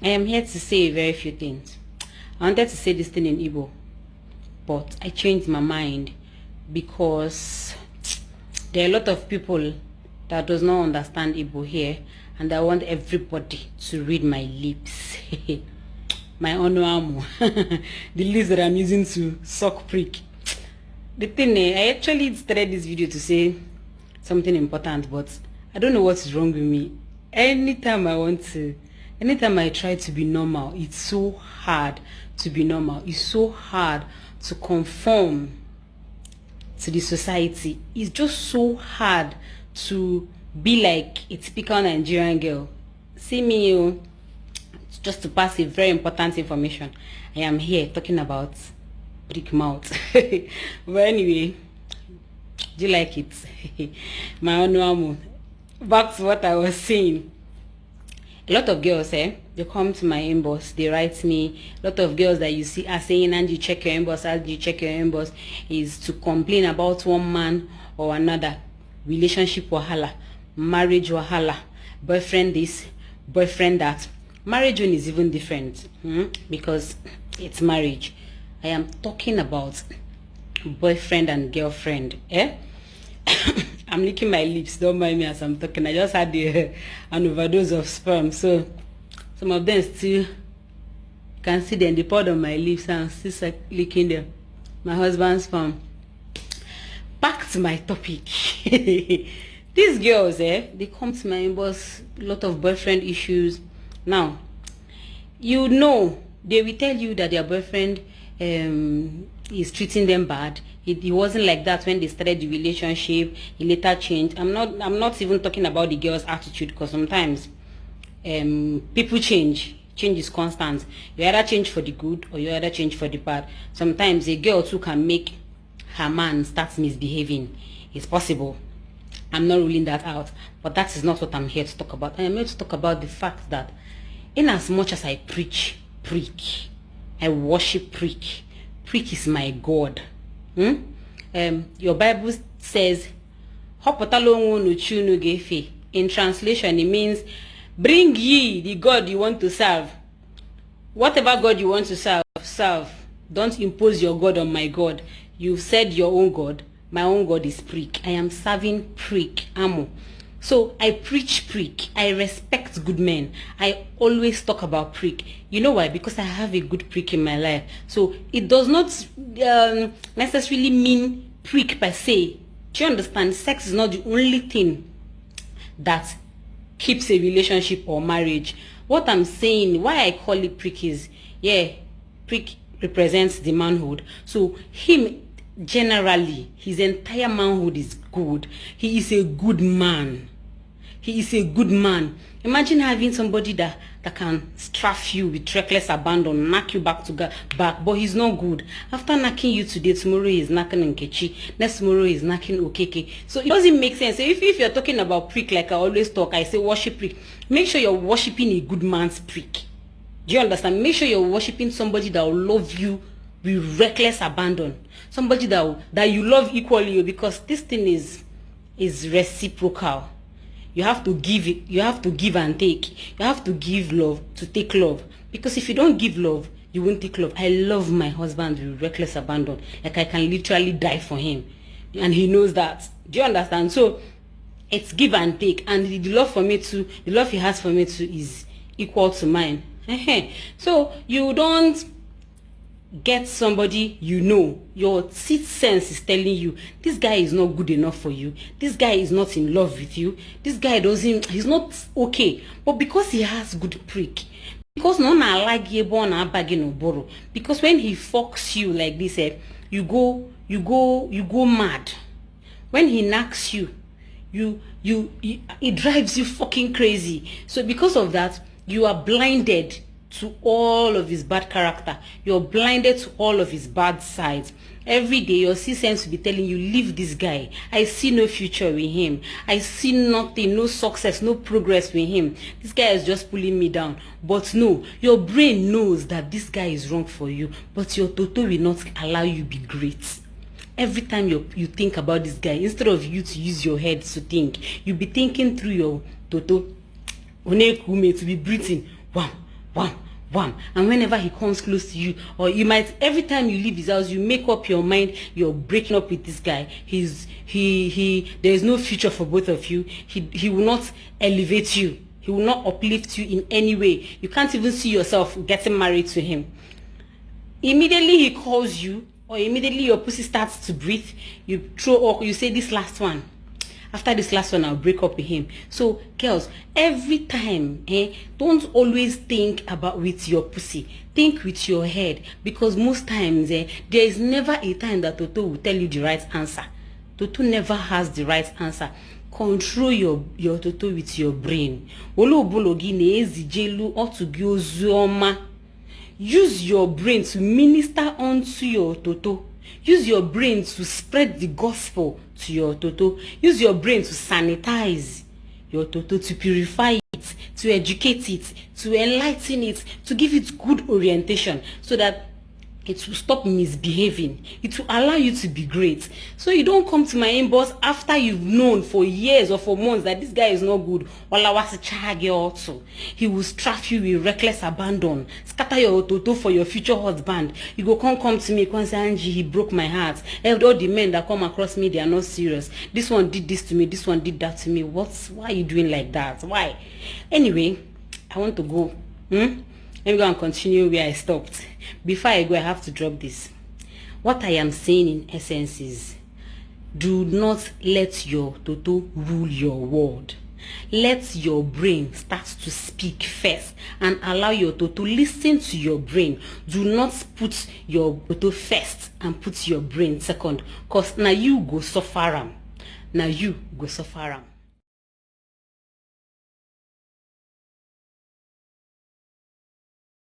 I am here to say very few things. I wanted to say this thing in Igbo, but I changed my mind because there are a lot of people that does not understand Igbo here, and I want everybody to read my lips. My onuamu. The lips that I'm using to suck prick. The thing, I actually started this video to say something important, but I don't know what is wrong with me. Anytime I try to be normal, it's so hard to be normal. It's so hard to conform to the society. It's just so hard to be like a typical Nigerian girl. See me, just to pass a very important information. I am here talking about brick mouth. But anyway, do you like it? My own back to what I was saying. A lot of girls, they come to my inbox, they write me. A lot of girls that you see are saying, and you check your inbox, as you check your inbox, is to complain about one man or another. Relationship wahala, marriage wahala, boyfriend this, boyfriend that. Marriage one is even different, because it's marriage. I am talking about boyfriend and girlfriend. I'm licking my lips, don't mind me as I'm talking. I just had an overdose of sperm, so some of them still, you can see them, they poured on my lips and still licking them. My husband's sperm. Back to my topic. These girls, they come to my inbox, a lot of boyfriend issues. Now, you know, they will tell you that their boyfriend is treating them bad. He wasn't like that when they started the relationship. He later changed. I'm not even talking about the girl's attitude, because sometimes people change. Change is constant. You either change for the good or you either change for the bad. Sometimes a girl too can make her man start misbehaving. It's possible. I'm not ruling that out, but that is not what I'm here to talk about. I am here to talk about the fact that in as much as I preach prick, I worship prick. Prick is my God. Your Bible says, in translation, it means, bring ye the God you want to serve. Whatever God you want to serve, serve. Don't impose your God on my God. You've said your own God. My own God is prick. I am serving prick. Amo. So I preach prick. I respect good men. I always talk about prick. You know why? Because I have a good prick in my life. So it does not necessarily mean prick per se. Do you understand? Sex is not the only thing that keeps a relationship or marriage. What I'm saying, why I call it prick is, prick represents the manhood. So him, generally, his entire manhood is good. He is a good man. He is a good man. Imagine having somebody that can strafe you with reckless abandon, knock you back, but he's not good. After knocking you today, tomorrow he's knocking Nkechi, next tomorrow he's knocking Okeke. So it doesn't make sense. So if you're talking about prick, like I always talk, I say worship prick. Make sure you're worshiping a good man's prick. Do you understand? Make sure you're worshiping somebody that will love you with reckless abandon. Somebody that you love equally, because this thing is reciprocal. You have to give it. You have to give and take. You have to give love to take love. Because if you don't give love, you won't take love. I love my husband with reckless abandon. Like I can literally die for him, and he knows that. Do you understand? So it's give and take, and the love for me too, the love he has for me too, is equal to mine. So you don't get somebody, you know, your sixth sense is telling you this guy is not good enough for you, this guy is not in love with you, this guy he's not okay, but because he has good prick, because no na like you born a bargain or borrow, because when he fucks you like this, you go mad. When he knocks you, it drives you fucking crazy. So because of that, you are blinded to all of his bad character. You're blinded to all of his bad sides. Every day your sixth sense will be telling you, leave this guy. I see no future with him. I see nothing, no success, no progress with him. This guy is just pulling me down. But no, your brain knows that this guy is wrong for you, but your Toto will not allow you be great. Every time you think about this guy, instead of you to use your head to think, you'll be thinking through your Toto. To be breathing. Wow. wham, wham. And whenever he comes close to you, or you might, every time you leave his house, you make up your mind you're breaking up with this guy. There is no future for both of you. He will not elevate you. He will not uplift you in any way. You can't even see yourself getting married to him. Immediately he calls you, or immediately your pussy starts to breathe, you throw, or you say, this last one, after this last one, I'll break up with him. So girls, every time, don't always think about with your pussy. Think with your head, because most times there is never a time that Toto will tell you the right answer. Toto never has the right answer. Control your Toto with your brain. Use your brain to minister unto your Toto. Use your brain to spread the gospel to your Toto. Use your brain to sanitize your Toto, to purify it, to educate it, to enlighten it, to give it good orientation, so that it will stop misbehaving. It will allow you to be great. So you don't come to my inbox after you've known for years or for months that this guy is not good. He will strafe you with reckless abandon, scatter your Toto for your future husband. You go come to me and say, Angie, he broke my heart. All the men that come across me, they are not serious. This one did this to me, this one did that to me. Why are you doing like that? Why? Anyway, I want to go. Let me go and continue where I stopped. Before I go, I have to drop this. What I am saying in essence is, do not let your Toto rule your world. Let your brain start to speak first, and allow your Toto listen to your brain. Do not put your Toto first and put your brain second, because now you go suffer. Now you go suffer.